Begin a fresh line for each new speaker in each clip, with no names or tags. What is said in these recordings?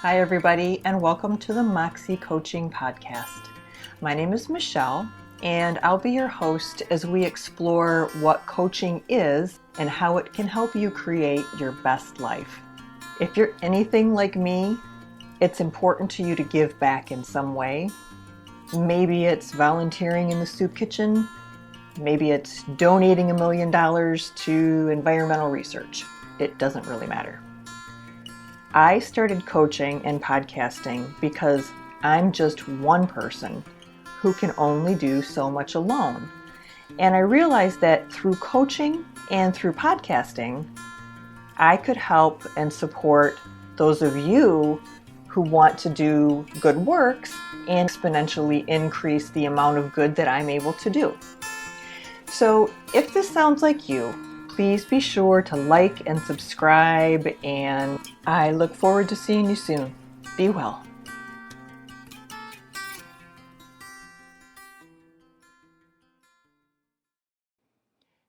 Hi, everybody, and welcome to the Moxxie Coaching Podcast. My name is Michelle, and I'll be your host as we explore what coaching is and how it can help you create your best life. If you're anything like me, it's important to you to give back in some way. Maybe it's volunteering in the soup kitchen. Maybe it's donating $1 million to environmental research. It doesn't really matter. I started coaching and podcasting because I'm just one person who can only do so much alone. And I realized that through coaching and through podcasting, I could help and support those of you who want to do good works and exponentially increase the amount of good that I'm able to do. So if this sounds like you, please be sure to like and subscribe, and I look forward to seeing you soon. Be well.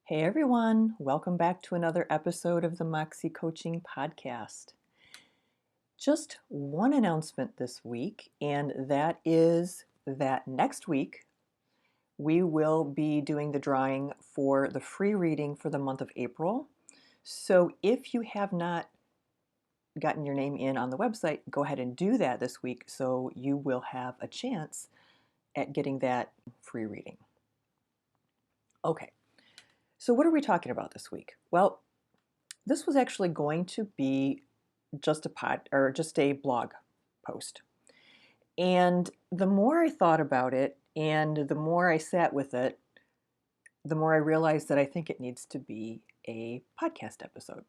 Hey everyone, welcome back to another episode of the Moxxie Coaching Podcast. Just one announcement this week, and that is that next week we will be doing the drawing for the free reading for the month of April. So if you have not gotten your name in on the website, go ahead and do that this week so you will have a chance at getting that free reading. Okay, so what are we talking about this week? Well, this was actually going to be just a blog post. And the more I thought about it and the more I sat with it, the more I realized that I think it needs to be a podcast episode.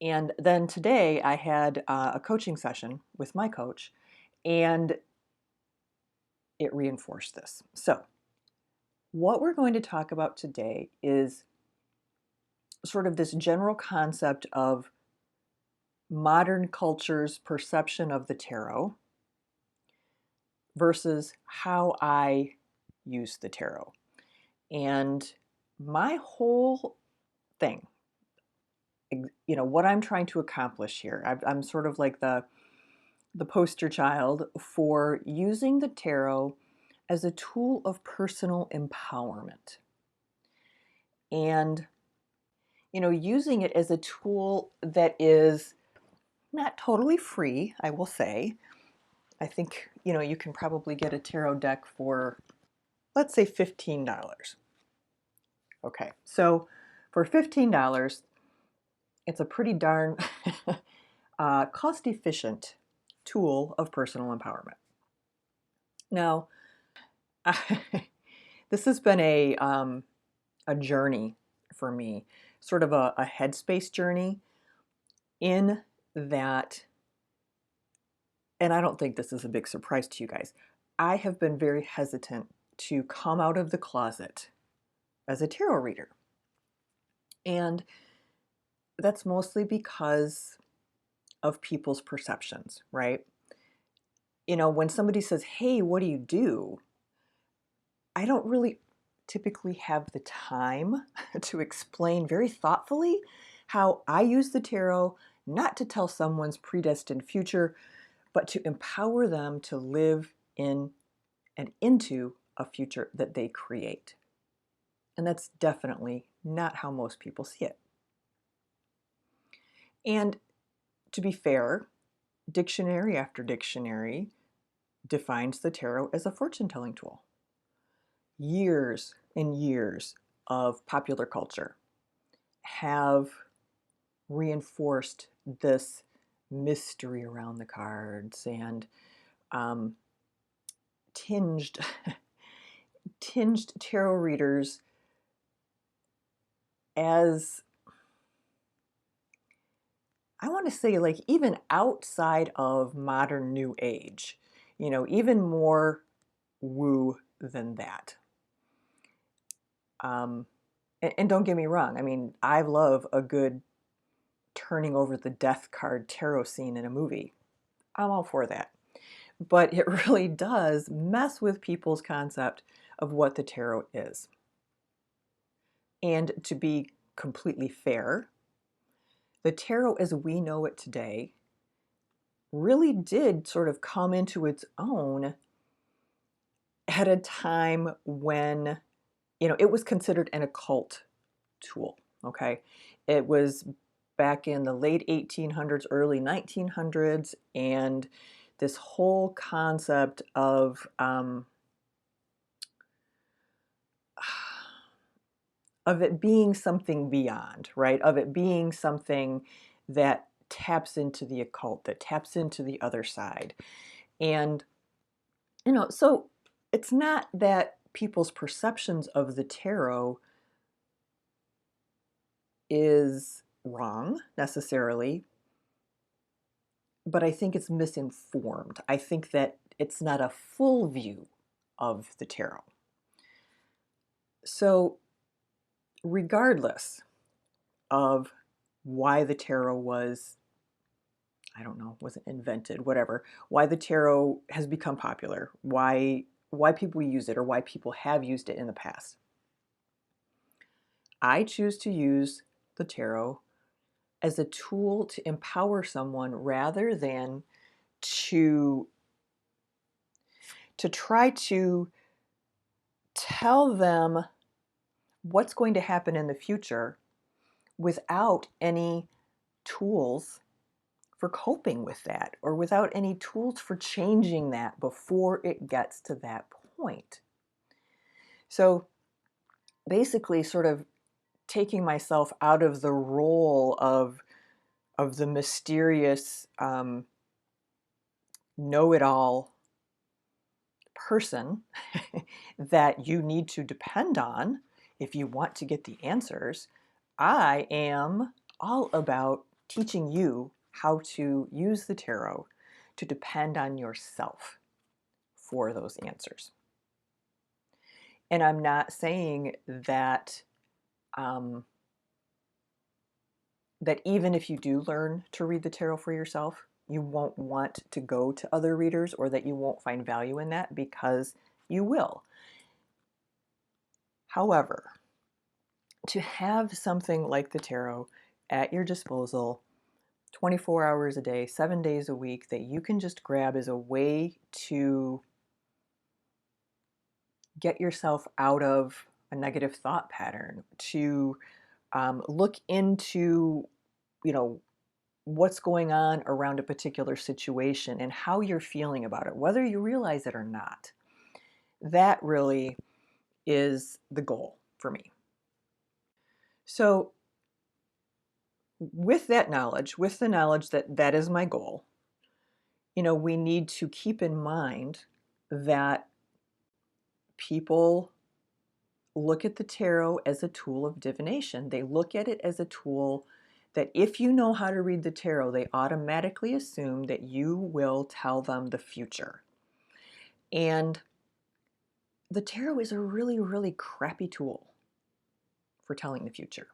And then today I had a coaching session with my coach, and it reinforced this. So what we're going to talk about today is sort of this general concept of modern culture's perception of the tarot versus how I use the tarot. And my whole thing, what I'm trying to accomplish here, I'm sort of like the poster child for using the tarot as a tool of personal empowerment. And, using it as a tool that is not totally free, I will say. I think, you can probably get a tarot deck for, let's say, $15. Okay, so for $15, it's a pretty darn cost-efficient tool of personal empowerment. Now, this has been a journey for me, sort of a headspace journey in that, and I don't think this is a big surprise to you guys, I have been very hesitant to come out of the closet as a tarot reader. And that's mostly because of people's perceptions, right? When somebody says, hey, what do you do? I don't really typically have the time to explain very thoughtfully how I use the tarot, not to tell someone's predestined future, but to empower them to live in and into a future that they create. And that's definitely not how most people see it. And to be fair, dictionary after dictionary defines the tarot as a fortune-telling tool. Years and years of popular culture have reinforced this mystery around the cards and tinged tarot readers as, I want to say, like, even outside of modern New Age, even more woo than that. And don't get me wrong, I mean, I love a good turning over the death card tarot scene in a movie. I'm all for that. But it really does mess with people's concept of what the tarot is. And to be completely fair, the tarot as we know it today really did sort of come into its own at a time when, it was considered an occult tool, okay? It was back in the late 1800s, early 1900s, and this whole concept of it being something beyond, right? Of it being something that taps into the occult, that taps into the other side. And, so it's not that people's perceptions of the tarot is wrong necessarily, but I think it's misinformed. I think that it's not a full view of the tarot. So, regardless of why the tarot was, I don't know, wasn't invented, whatever, why the tarot has become popular, why people use it or why people have used it in the past. I choose to use the tarot as a tool to empower someone rather than to try to tell them what's going to happen in the future without any tools for coping with that or without any tools for changing that before it gets to that point. So basically sort of taking myself out of the role of the mysterious know-it-all person that you need to depend on if you want to get the answers. I am all about teaching you how to use the tarot to depend on yourself for those answers. And I'm not saying that that even if you do learn to read the tarot for yourself, you won't want to go to other readers or that you won't find value in that, because you will. However, to have something like the tarot at your disposal 24 hours a day, 7 days a week, that you can just grab as a way to get yourself out of a negative thought pattern, to look into, what's going on around a particular situation and how you're feeling about it, whether you realize it or not. That really is the goal for me. So with that knowledge, with the knowledge that that is my goal, we need to keep in mind that people look at the tarot as a tool of divination. They look at it as a tool that if you know how to read the tarot, they automatically assume that you will tell them the future. And the tarot is a really, really crappy tool for telling the future.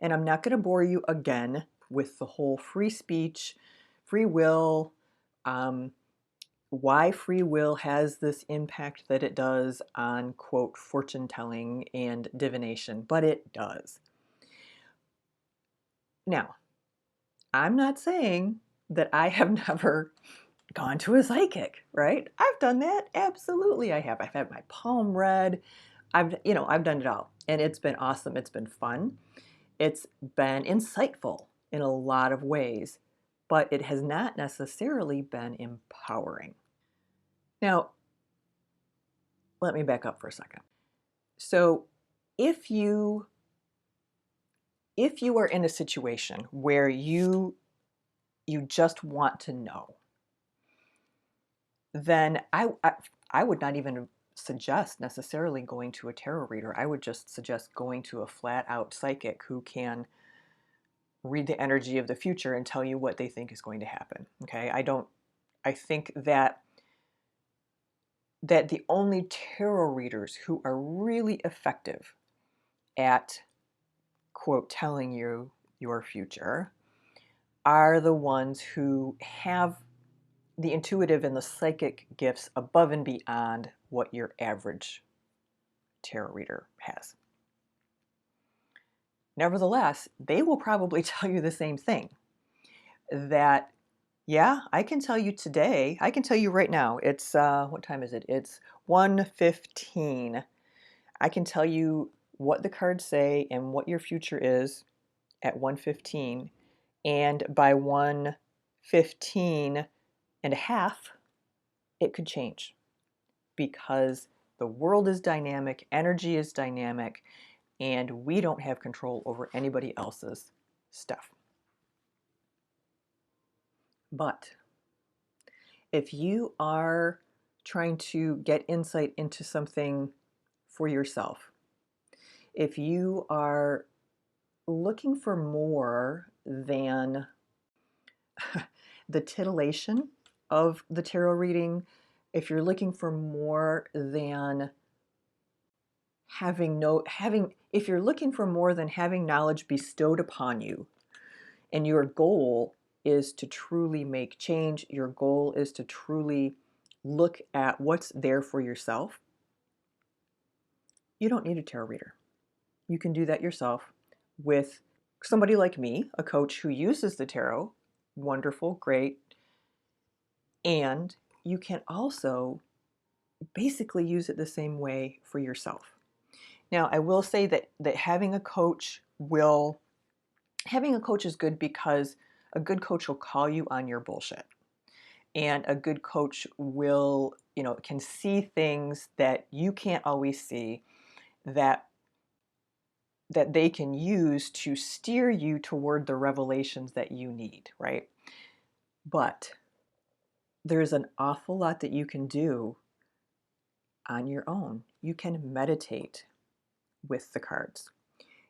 And I'm not going to bore you again with the whole free speech, free will, why free will has this impact that it does on, quote, fortune telling and divination, but it does. Now, I'm not saying that I have never gone to a psychic, right? I've done that. Absolutely, I have. I've had my palm read. I've done it all, and it's been awesome. It's been fun. It's been insightful in a lot of ways, but it has not necessarily been empowering. Now, let me back up for a second. So, if you are in a situation where you just want to know, then I would not even suggest necessarily going to a tarot reader. I would just suggest going to a flat out psychic who can read the energy of the future and tell you what they think is going to happen. Okay? I think that the only tarot readers who are really effective at, quote, telling you your future are the ones who have the intuitive and the psychic gifts above and beyond what your average tarot reader has. Nevertheless, they will probably tell you the same thing, that Yeah, I can tell you today. I can tell you right now. It's what time is it? It's 1:15. I can tell you what the cards say and what your future is at 1:15, and by 1:15 and a half, it could change because the world is dynamic, energy is dynamic, and we don't have control over anybody else's stuff. But if you are trying to get insight into something for yourself, if you are looking for more than the titillation of the tarot reading, if you're looking for more than if you're looking for more than having knowledge bestowed upon you, and your goal is to truly make change, your goal is to truly look at what's there for yourself, you don't need a tarot reader. You can do that yourself with somebody like me, a coach who uses the tarot. Wonderful, great. And you can also basically use it the same way for yourself. Now, I will say that having a coach is good because a good coach will call you on your bullshit. And a good coach will, can see things that you can't always see, that they can use to steer you toward the revelations that you need, right? But there's an awful lot that you can do on your own. You can meditate with the cards.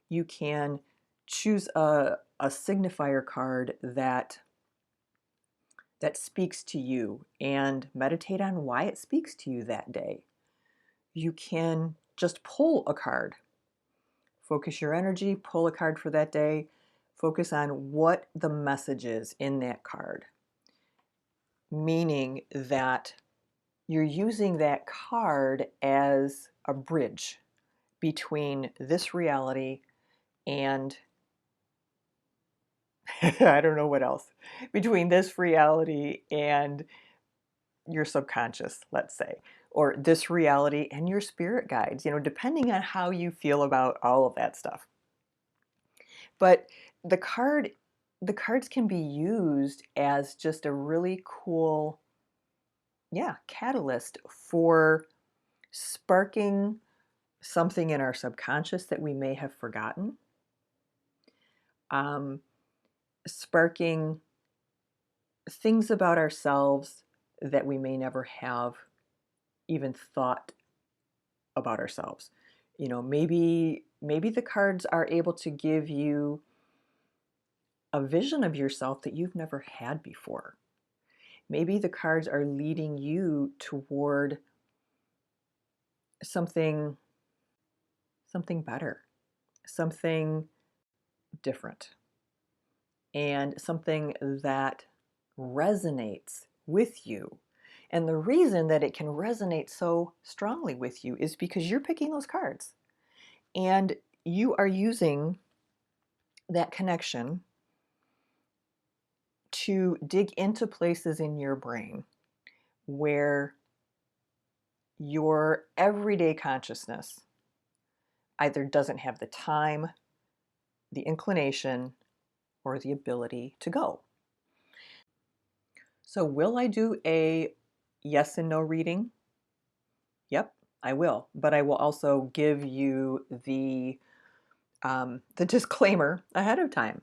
You can choose a signifier card that speaks to you and meditate on why it speaks to you that day. You can just pull a card. Focus your energy, pull a card for that day. Focus on what the message is in that card. Meaning that you're using that card as a bridge between this reality and I don't know what else, between this reality and your subconscious, let's say, or this reality and your spirit guides, depending on how you feel about all of that stuff. But the cards can be used as just a really cool, catalyst for sparking something in our subconscious that we may have forgotten, um, sparking things about ourselves that we may never have even thought about ourselves. Maybe the cards are able to give you a vision of yourself that you've never had before. Maybe the cards are leading you toward something better, something different, and something that resonates with you. And the reason that it can resonate so strongly with you is because you're picking those cards and you are using that connection to dig into places in your brain where your everyday consciousness either doesn't have the time, the inclination, or the ability to go. So, will I do a yes and no reading? Yep, I will. But I will also give you the disclaimer ahead of time.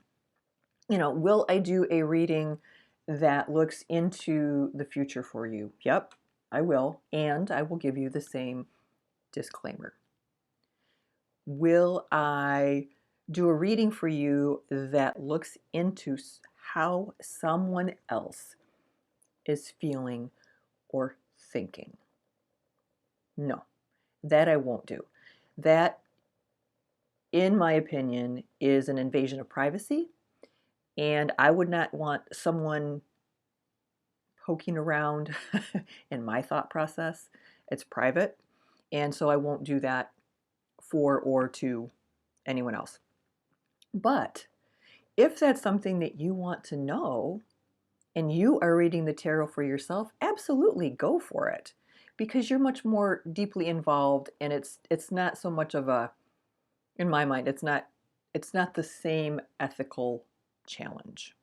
Will I do a reading that looks into the future for you? Yep, I will. And I will give you the same disclaimer. Will I do a reading for you that looks into how someone else is feeling or thinking? No, that I won't do. That, in my opinion, is an invasion of privacy, and I would not want someone poking around in my thought process. It's private, and so I won't do that for or to anyone else. But if that's something that you want to know, and you are reading the tarot for yourself, absolutely go for it, because you're much more deeply involved, and it's not so much of a, in my mind, it's not the same ethical challenge.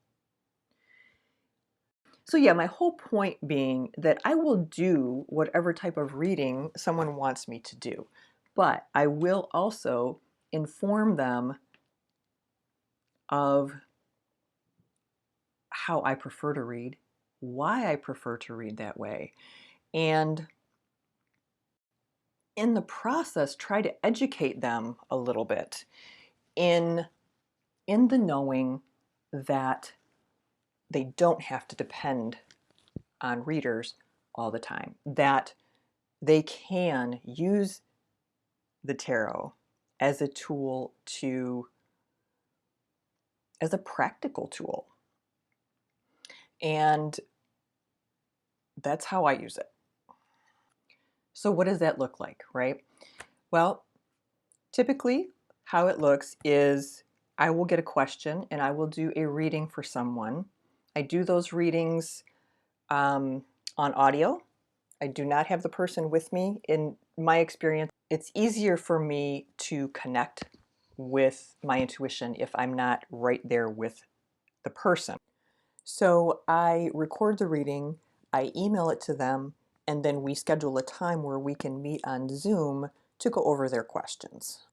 So yeah, my whole point being that I will do whatever type of reading someone wants me to do, but I will also inform them of how I prefer to read, why I prefer to read that way, and in the process try to educate them a little bit in the knowing that they don't have to depend on readers all the time, that they can use the tarot as a tool as a practical tool. And that's how I use it. So what does that look like, right? Well, typically how it looks is I will get a question and I will do a reading for someone. I do those readings on audio. I do not have the person with me. In my experience, it's easier for me to connect with my intuition if I'm not right there with the person. So I record the reading, I email it to them, and then we schedule a time where we can meet on Zoom to go over their questions.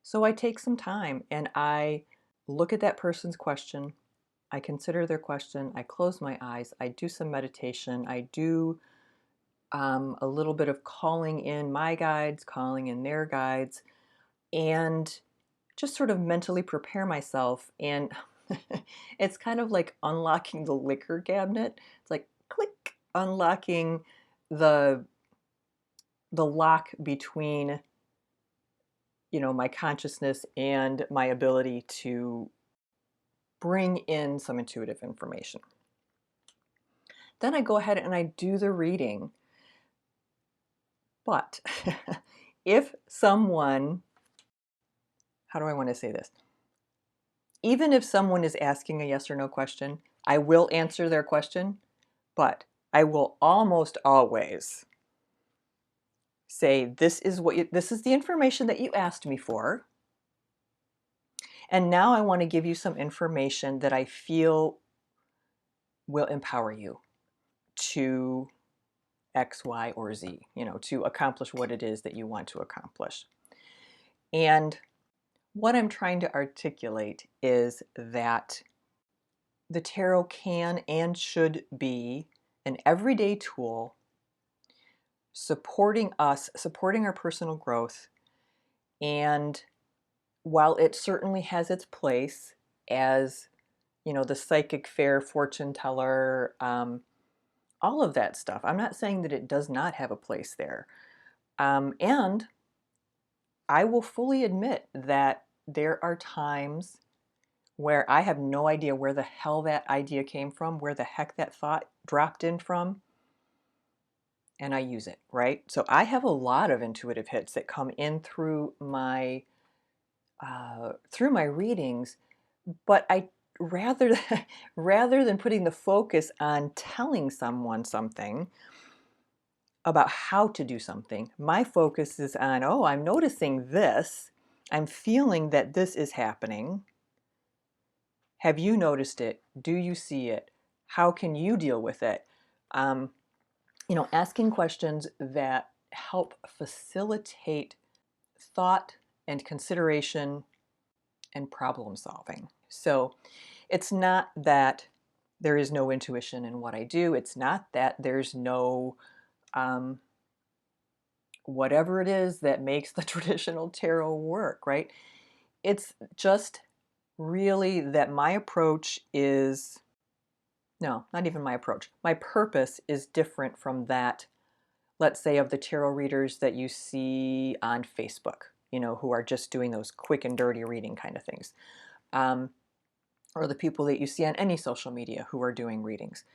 So I take some time and I look at that person's question, I consider their question, I close my eyes, I do some meditation, I do a little bit of calling in my guides, calling in their guides, and just sort of mentally prepare myself. And it's kind of like unlocking the liquor cabinet. It's like click, unlocking the lock between, my consciousness and my ability to bring in some intuitive information. Then I go ahead and I do the reading. But if someone, how do I want to say this? Even if someone is asking a yes or no question, I will answer their question, but I will almost always say, this is the information that you asked me for. And now I want to give you some information that I feel will empower you to X, Y, or Z, to accomplish what it is that you want to accomplish. And what I'm trying to articulate is that the tarot can and should be an everyday tool supporting us, supporting our personal growth. And while it certainly has its place as, the psychic fair fortune teller, all of that stuff, I'm not saying that it does not have a place there. And I will fully admit that there are times where I have no idea where the hell that idea came from, where the heck that thought dropped in from, and I use it, right? So I have a lot of intuitive hits that come in through my readings, but I rather rather than putting the focus on telling someone something about how to do something, my focus is on, oh, I'm noticing this, I'm feeling that this is happening. Have you noticed it? Do you see it? How can you deal with it? Asking questions that help facilitate thought and consideration and problem solving. So it's not that there is no intuition in what I do. It's not that there's no whatever it is that makes the traditional tarot work, right? It's just really that my approach is, no, not even my approach. My purpose is different from that, let's say, of the tarot readers that you see on Facebook, who are just doing those quick and dirty reading kind of things. Or the people that you see on any social media who are doing readings.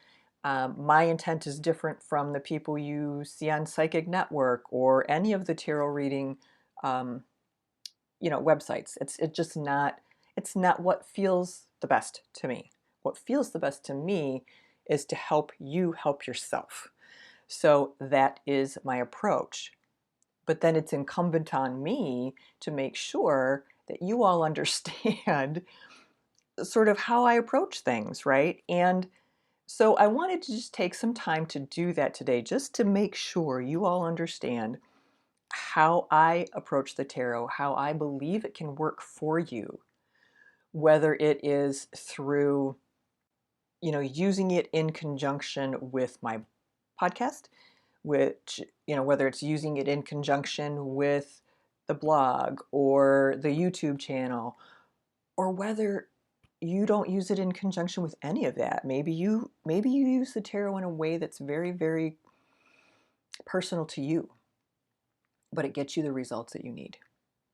My intent is different from the people you see on Psychic Network or any of the tarot reading, websites. It's not what feels the best to me. What feels the best to me is to help you help yourself. So that is my approach. But then it's incumbent on me to make sure that you all understand sort of how I approach things, right? And so I wanted to just take some time to do that today, just to make sure you all understand how I approach the tarot, how I believe it can work for you, whether it is through, using it in conjunction with my podcast, which, whether it's using it in conjunction with the blog or the YouTube channel, or whether you don't use it in conjunction with any of that. Maybe you use the tarot in a way that's very, very personal to you, but it gets you the results that you need.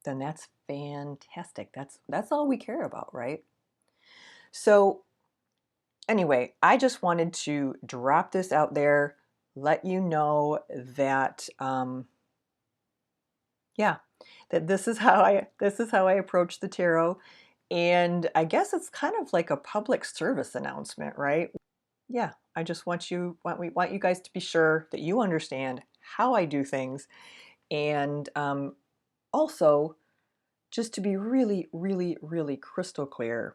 Then that's fantastic. That's all we care about, right? So anyway, I just wanted to drop this out there, let you know that yeah, that this is how I approach the tarot. And I guess it's kind of like a public service announcement, right? Yeah, I just we want you guys to be sure that you understand how I do things, and also just to be really, really, really crystal clear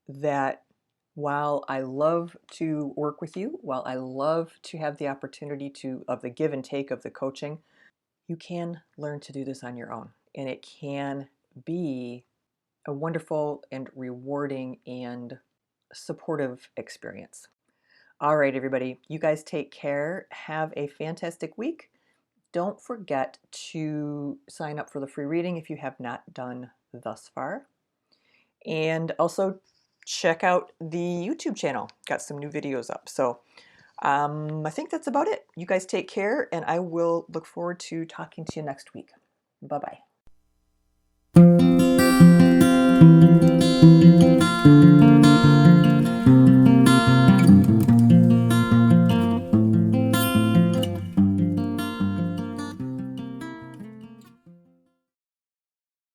that while I love to work with you, while I love to have the opportunity of the give and take of the coaching, you can learn to do this on your own, and it can be a wonderful and rewarding and supportive experience. All right, everybody, you guys take care. Have a fantastic week. Don't forget to sign up for the free reading if you have not done thus far. And also check out the YouTube channel. Got some new videos up. So I think that's about it. You guys take care, and I will look forward to talking to you next week. Bye-bye.